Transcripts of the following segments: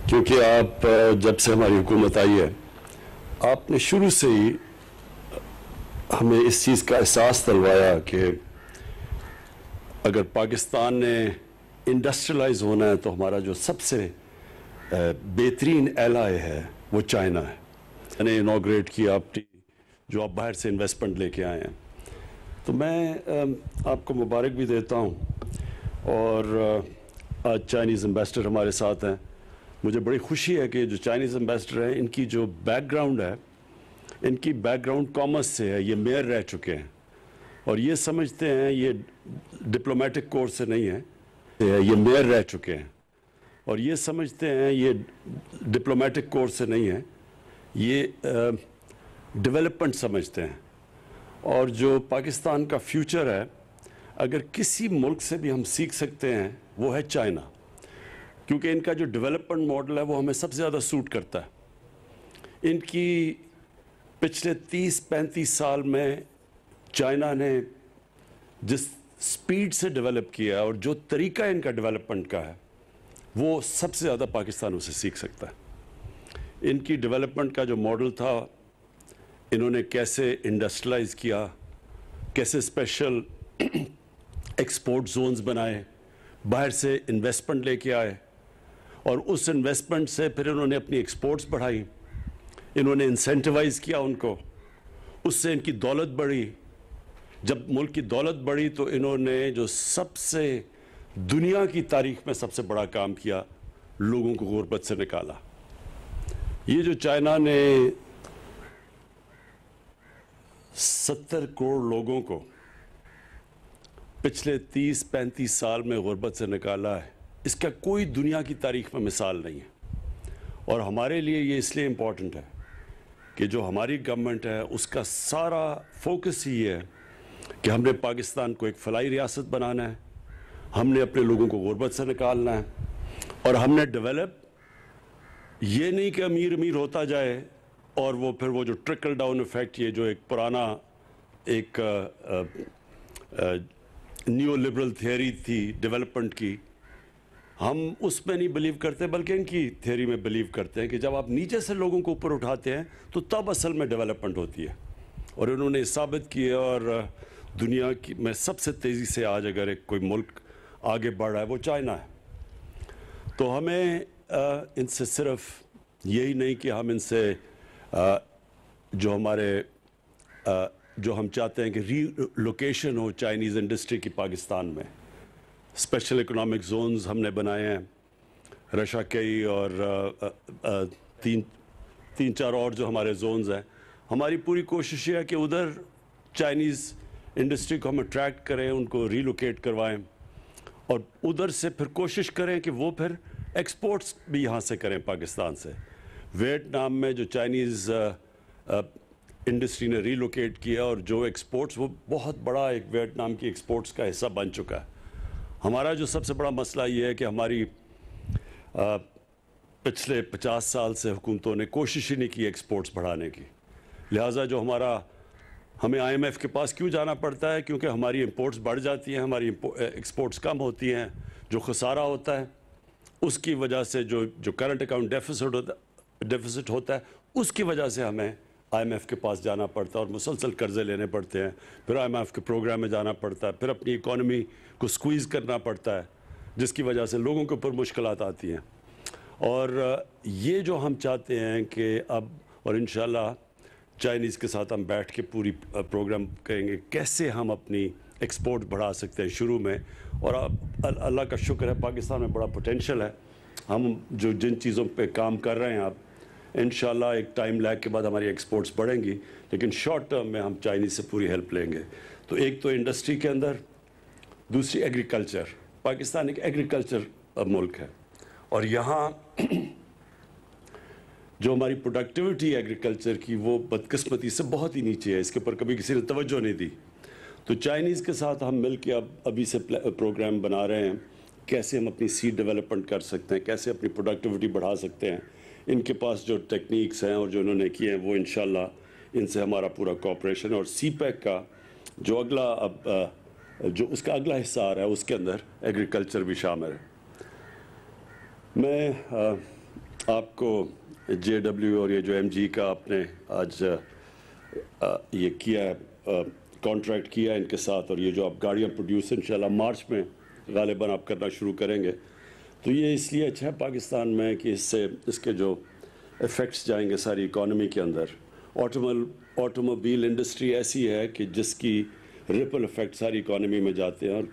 کیونکہ آپ جب سے ہماری حکومت آئی ہے آپ نے شروع سے ہی ہمیں اس چیز کا احساس دلوایا کہ اگر پاکستان نے انڈسٹریلائز ہونا ہے تو ہمارا جو سب سے بہترین ایلائی ہے وہ چائنا ہے. میں نے انوگریٹ کیا آپ جو آپ باہر سے انویسٹمنٹ لے کے آئے ہیں تو میں آپ کو مبارک بھی دیتا ہوں. اور آج چائنیز امبیسڈر ہمارے ساتھ ہیں. مجھے بڑی خوشی ہے کہ جو چائنیز امبیسڈر ہیں ان کی جو بیک گراؤنڈ ہے ان کی بیک گراؤنڈ کامرس سے ہے. یہ میئر رہ چکے ہیں اور یہ سمجھتے ہیں یہ ڈپلومیٹک کورس سے نہیں ہے. یہ میئر رہ چکے ہیں اور یہ سمجھتے ہیں یہ ڈپلومیٹک کورس سے نہیں ہے, یہ ڈیولپمنٹ سمجھتے ہیں. اور جو پاکستان کا فیوچر ہے اگر کسی ملک سے بھی ہم سیکھ سکتے ہیں وہ ہے چائنا, کیونکہ ان کا جو ڈیولپمنٹ ماڈل ہے وہ ہمیں سب سے زیادہ سوٹ کرتا ہے. ان کی پچھلے 30-35 سال میں چائنا نے جس سپیڈ سے ڈیولپ کیا اور جو طریقہ ان کا ڈیولپمنٹ کا ہے وہ سب سے زیادہ پاکستان اسے سیکھ سکتا ہے. ان کی ڈیولپمنٹ کا جو ماڈل تھا انہوں نے کیسے انڈسٹریلائز کیا, کیسے اسپیشل ایکسپورٹ زونز بنائے, باہر سے انویسٹمنٹ لے کے آئے اور اس انویسٹمنٹ سے پھر انہوں نے اپنی ایکسپورٹس بڑھائی, انہوں نے انسینٹیوائز کیا ان کو, اس سے ان کی دولت بڑھی. جب ملک کی دولت بڑھی تو انہوں نے جو سب سے دنیا کی تاریخ میں سب سے بڑا کام کیا, لوگوں کو غربت سے نکالا. یہ جو چائنا نے 70 کروڑ لوگوں کو پچھلے 30-35 سال میں غربت سے نکالا ہے, اس کا کوئی دنیا کی تاریخ میں مثال نہیں ہے. اور ہمارے لیے یہ اس لیے امپورٹنٹ ہے کہ جو ہماری گورنمنٹ ہے اس کا سارا فوکس ہی ہے کہ ہم نے پاکستان کو ایک فلاحی ریاست بنانا ہے, ہم نے اپنے لوگوں کو غربت سے نکالنا ہے اور ہم نے ڈیولپ یہ نہیں کہ امیر امیر ہوتا جائے اور وہ پھر وہ جو ٹرکل ڈاؤن ایفیکٹ, یہ جو ایک پرانا ایک نیو لبرل تھیوری تھی ڈیولپمنٹ کی, ہم اس میں نہیں بلیو کرتے بلکہ ان کی تھیوری میں بلیو کرتے ہیں کہ جب آپ نیچے سے لوگوں کو اوپر اٹھاتے ہیں تو تب اصل میں ڈیولپمنٹ ہوتی ہے. اور انہوں نے ثابت کیا اور دنیا کی میں سب سے تیزی سے آج اگر ایک کوئی ملک آگے بڑھ رہا ہے وہ چائنا ہے. تو ہمیں ان سے صرف یہی نہیں کہ ہم ان سے جو ہمارے جو ہم چاہتے ہیں کہ ری لوکیشن ہو چائنیز انڈسٹری کی پاکستان میں, اسپیشل اکنامک زونز ہم نے بنائے ہیں, رشا کئی اور 3-4 اور جو ہمارے زونز ہیں. ہماری پوری کوشش یہ ہے کہ ادھر چائنیز انڈسٹری کو ہم اٹریکٹ کریں, ان کو ری لوکیٹ کروائیں اور ادھر سے پھر کوشش کریں کہ وہ پھر ایکسپورٹس بھی یہاں سے کریں پاکستان سے. ویتنام میں جو چائنیز انڈسٹری نے ری لوکیٹ کیا اور جو ایکسپورٹس, وہ بہت بڑا ایک ویتنام کی ایکسپورٹس کا حصہ بن چکا ہے. ہمارا جو سب سے بڑا مسئلہ یہ ہے کہ ہماری پچھلے 50 سال سے حکومتوں نے کوشش ہی نہیں کی ایکسپورٹس بڑھانے کی. لہٰذا جو ہمیں آئی ایم ایف کے پاس کیوں جانا پڑتا ہے, کیونکہ ہماری امپورٹس بڑھ جاتی ہیں, ہماری ایکسپورٹس کم ہوتی ہیں, جو خسارہ ہوتا ہے اس کی وجہ سے جو کرنٹ اکاؤنٹ ڈیفیسٹ ہوتا ہے اس کی وجہ سے ہمیں آئی ایم ایف کے پاس جانا پڑتا ہے اور مسلسل قرضے لینے پڑتے ہیں. پھر آئی ایم ایف کے پروگرام میں جانا پڑتا ہے, پھر اپنی اکانومی کو سکویز کرنا پڑتا ہے جس کی وجہ سے لوگوں کے اوپر مشکلات آتی ہیں. اور یہ جو ہم چاہتے ہیں کہ اب اور انشاءاللہ چائنیز کے ساتھ ہم بیٹھ کے پوری پروگرام کریں گے کیسے ہم اپنی ایکسپورٹ بڑھا سکتے ہیں شروع میں. اور اب اللہ کا شکر ہے پاکستان میں بڑا پوٹینشل ہے. ہم جن چیزوں پہ کام کر رہے ہیں اب انشاءاللہ ایک ٹائم لیگ کے بعد ہماری ایکسپورٹس بڑھیں گی, لیکن شارٹ ٹرم میں ہم چائنیز سے پوری ہیلپ لیں گے. تو ایک تو انڈسٹری کے اندر, دوسری ایگریکلچر. پاکستان ایک ایگریکلچر ملک ہے اور یہاں جو ہماری پروڈکٹیوٹی ایگریکلچر کی وہ بدقسمتی سے بہت ہی نیچے ہے, اس کے اوپر کبھی کسی نے توجہ نہیں دی. تو چائنیز کے ساتھ ہم مل کے ابھی سے پروگرام بنا رہے ہیں کیسے ہم اپنی سیڈ ڈیولپمنٹ کر سکتے ہیں, کیسے اپنی پروڈکٹیوٹی بڑھا سکتے ہیں. ان کے پاس جو ٹیکنیکس ہیں اور جو انہوں نے کیے ہیں وہ انشاءاللہ ان سے ہمارا پورا کوآپریشن. اور سی پیک کا جو اس کا اگلا حصہ آ رہا ہے اس کے اندر ایگریکلچر بھی شامل ہے. میں آپ کو JW اور یہ جو MG کا آپ نے آج یہ کیا ہے کانٹریکٹ کیا ہے ان کے ساتھ، اور یہ جو آپ گاڑیاں پروڈیوس انشاءاللہ مارچ میں غالباً آپ کرنا شروع کریں گے، تو یہ اس لیے اچھا ہے پاکستان میں کہ اس کے جو ایفیکٹس جائیں گے ساری اکانومی کے اندر. آٹوموبیل انڈسٹری ایسی ہے کہ جس کی ریپل ایفیکٹ ساری اکانومی میں جاتے ہیں، اور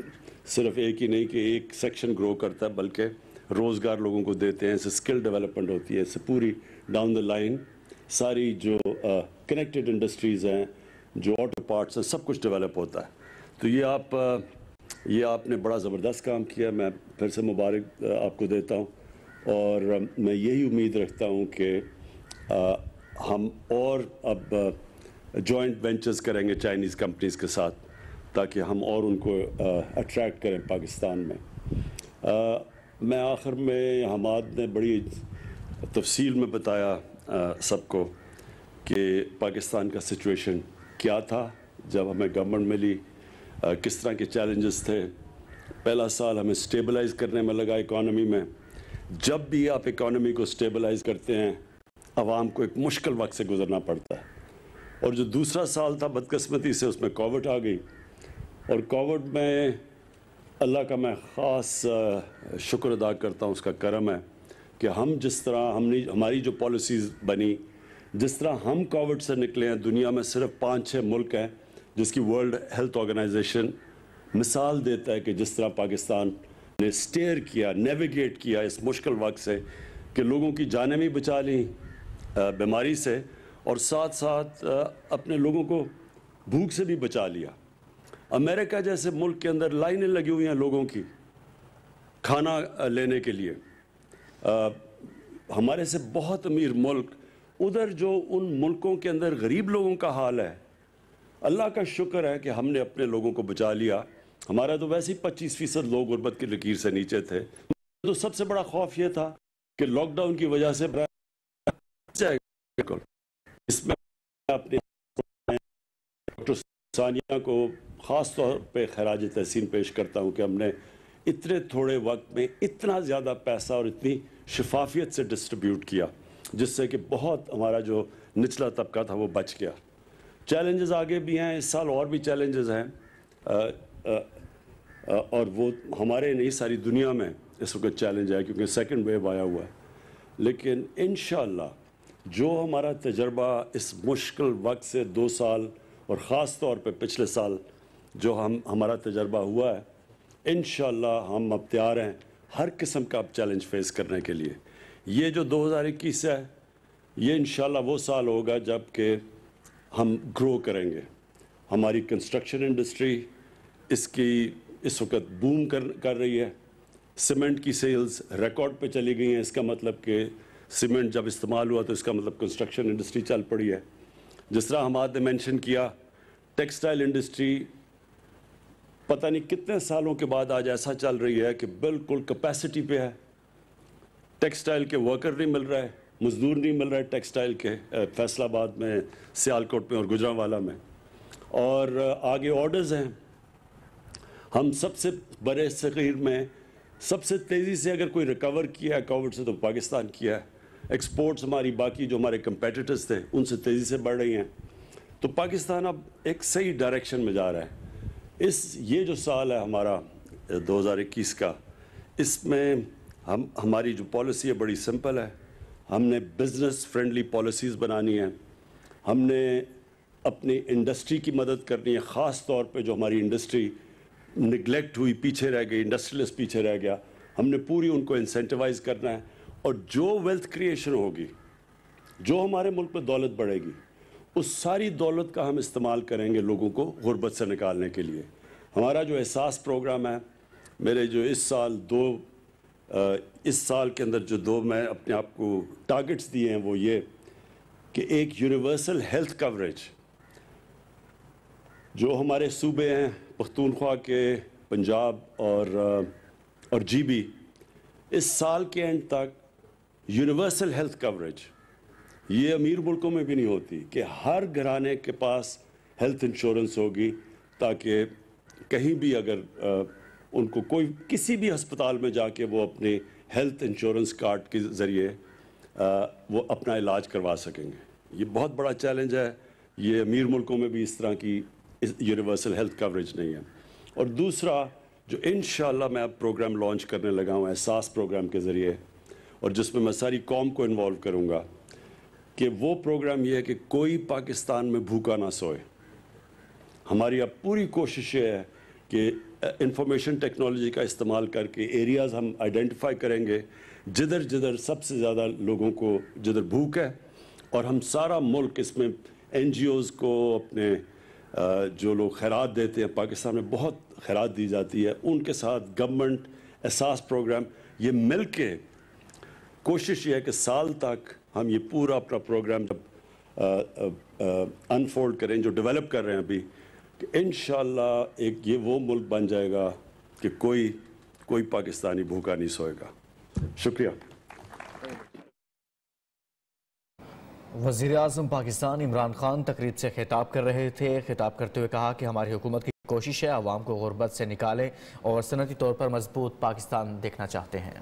صرف ایک ہی نہیں کہ ایک سیکشن گرو کرتا ہے بلکہ روزگار لوگوں کو دیتے ہیں، اس سے اسکل ڈیولپمنٹ ہوتی ہے، اس سے پوری ڈاؤن دا لائن ساری جو کنیکٹڈ انڈسٹریز ہیں، جو آٹو پارٹس ہیں، سب کچھ ڈیولپ ہوتا ہے. تو یہ آپ نے بڑا زبردست کام کیا، میں پھر سے مبارک آپ کو دیتا ہوں، اور میں یہی امید رکھتا ہوں کہ ہم اور اب جوائنٹ وینچرز کریں گے چائنیز کمپنیز کے ساتھ تاکہ ہم اور ان کو اٹریکٹ کریں پاکستان میں. میں آخر میں حماد نے بڑی تفصیل میں بتایا سب کو کہ پاکستان کا سچویشن کیا تھا جب ہمیں گورنمنٹ ملی، کس طرح کے چیلنجز تھے. پہلا سال ہمیں سٹیبلائز کرنے میں لگا اکانومی میں. جب بھی آپ اکانومی کو سٹیبلائز کرتے ہیں عوام کو ایک مشکل وقت سے گزرنا پڑتا ہے، اور جو دوسرا سال تھا بدقسمتی سے اس میں کووڈ آ گئی، اور کووڈ میں اللہ کا میں خاص شکر ادا کرتا ہوں، اس کا کرم ہے کہ ہم جس طرح ہماری جو پالیسیز بنی، جس طرح ہم کووڈ سے نکلے ہیں. دنیا میں صرف 5-6 ملک ہیں جس کی ورلڈ ہیلتھ آرگنائزیشن مثال دیتا ہے کہ جس طرح پاکستان نے سٹیئر کیا، نیویگیٹ کیا اس مشکل وقت سے، کہ لوگوں کی جانیں بھی بچا لیں بیماری سے، اور ساتھ ساتھ اپنے لوگوں کو بھوک سے بھی بچا لیا. امریکہ جیسے ملک کے اندر لائنیں لگی ہوئی ہیں لوگوں کی کھانا لینے کے لیے. ہمارے سے بہت امیر ملک، ادھر جو ان ملکوں کے اندر غریب لوگوں کا حال ہے، اللہ کا شکر ہے کہ ہم نے اپنے لوگوں کو بچا لیا. ہمارا تو ویسے ہی 25% لوگ غربت کی لکیر سے نیچے تھے. تو سب سے بڑا خوف یہ تھا کہ لاک ڈاؤن کی وجہ سے اس میں اپنے ڈاکٹر ثانیہ کو خاص طور پہ خراج تحسین پیش کرتا ہوں کہ ہم نے اتنے تھوڑے وقت میں اتنا زیادہ پیسہ اور اتنی شفافیت سے ڈسٹریبیوٹ کیا، جس سے کہ بہت ہمارا جو نچلا طبقہ تھا وہ بچ گیا. چیلنجز آگے بھی ہیں، اس سال اور بھی چیلنجز ہیں، اور وہ ہمارے نہیں ساری دنیا میں اس وقت چیلنج ہے کیونکہ سیکنڈ ویو آیا ہوا ہے. لیکن انشاءاللہ جو ہمارا تجربہ اس مشکل وقت سے 2 سال اور خاص طور پہ پچھلے سال جو ہمارا تجربہ ہوا ہے، انشاءاللہ ہم اب تیار ہیں ہر قسم کا چیلنج فیس کرنے کے لیے. یہ جو 2021 ہے، یہ انشاءاللہ وہ سال ہوگا جب کہ ہم گرو کریں گے. ہماری کنسٹرکشن انڈسٹری اس وقت بوم کر رہی ہے. سیمنٹ کی سیلز ریکارڈ پہ چلی گئی ہیں. اس کا مطلب کہ سیمنٹ جب استعمال ہوا تو اس کا مطلب کنسٹرکشن انڈسٹری چل پڑی ہے. جس طرح حماد نے مینشن کیا، ٹیکسٹائل انڈسٹری پتہ نہیں کتنے سالوں کے بعد آج ایسا چل رہی ہے کہ بالکل کیپیسٹی پہ ہے. ٹیکسٹائل کے ورکر نہیں مل رہا ہے، مزدور نہیں مل رہا ہے ٹیکسٹائل کے، فیصل آباد میں، سیالکوٹ میں اور گجرانوالہ میں. اور آگے آرڈرز ہیں. ہم سب سے برے صغیر میں سب سے تیزی سے اگر کوئی ریکور کیا ہے کووڈ سے تو پاکستان کیا ہے. ایکسپورٹس ہماری باقی جو ہمارے کمپیٹیٹرز تھے ان سے تیزی سے بڑھ رہی ہیں. تو پاکستان اب ایک صحیح ڈائریکشن میں جا رہا ہے. یہ جو سال ہے ہمارا 2021 کا، اس میں ہماری جو پالیسی ہے بڑی سمپل ہے. ہم نے بزنس فرینڈلی پالیسیز بنانی ہیں. ہم نے اپنی انڈسٹری کی مدد کرنی ہے، خاص طور پہ جو ہماری انڈسٹری نگلیکٹ ہوئی، پیچھے رہ گئی، انڈسٹریلسٹ پیچھے رہ گیا، ہم نے پوری ان کو انسینٹیوائز کرنا ہے. اور جو ویلتھ کریشن ہوگی، جو ہمارے ملک میں دولت بڑھے گی، اس ساری دولت کا ہم استعمال کریں گے لوگوں کو غربت سے نکالنے کے لیے. ہمارا جو احساس پروگرام ہے، میرے جو اس سال کے اندر جو میں اپنے آپ کو ٹارگٹس دیے ہیں وہ یہ کہ ایک یونیورسل ہیلتھ کوریج جو ہمارے صوبے ہیں پختونخوا کے، پنجاب اور GB، اس سال کے اینڈ تک یونیورسل ہیلتھ کوریج، یہ امیر ملکوں میں بھی نہیں ہوتی کہ ہر گھرانے کے پاس ہیلتھ انشورنس ہوگی، تاکہ کہیں بھی اگر ان کو کسی بھی ہسپتال میں جا کے وہ اپنے ہیلتھ انشورنس کارڈ کے ذریعے وہ اپنا علاج کروا سکیں گے۔ یہ بہت بڑا چیلنج ہے، یہ امیر ملکوں میں بھی اس طرح کی یونیورسل ہیلتھ کوریج نہیں ہے۔ اور دوسرا جو انشاءاللہ میں اب پروگرام لانچ کرنے لگا ہوں احساس پروگرام کے ذریعے، اور جس میں میں ساری قوم کو انوالو کروں گا، کہ وہ پروگرام یہ ہے کہ کوئی پاکستان میں بھوکا نہ سوئے۔ ہماری اب پوری کوشش یہ ہے کہ انفارمیشن ٹیکنالوجی کا استعمال کر کے ایریاز ہم آئیڈینٹیفائی کریں گے جدھر جدھر سب سے زیادہ لوگوں کو جدھر بھوک ہے، اور ہم سارا ملک اس میں این جی اوز کو، اپنے جو لوگ خیرات دیتے ہیں، پاکستان میں بہت خیرات دی جاتی ہے، ان کے ساتھ گورنمنٹ احساس پروگرام، یہ مل کے کوشش یہ ہے کہ سال تک ہم یہ پورا اپنا پروگرام جب انفولڈ کریں، جو ڈیولپ کر رہے ہیں ابھی، کہ انشاءاللہ ایک یہ وہ ملک بن جائے گا کہ کوئی پاکستانی بھوکا نہیں سوئے گا۔ شکریہ۔ وزیراعظم پاکستان عمران خان تقریب سے خطاب کر رہے تھے۔ خطاب کرتے ہوئے کہا کہ ہماری حکومت کی کوشش ہے عوام کو غربت سے نکالے اور صنعتی طور پر مضبوط پاکستان دیکھنا چاہتے ہیں۔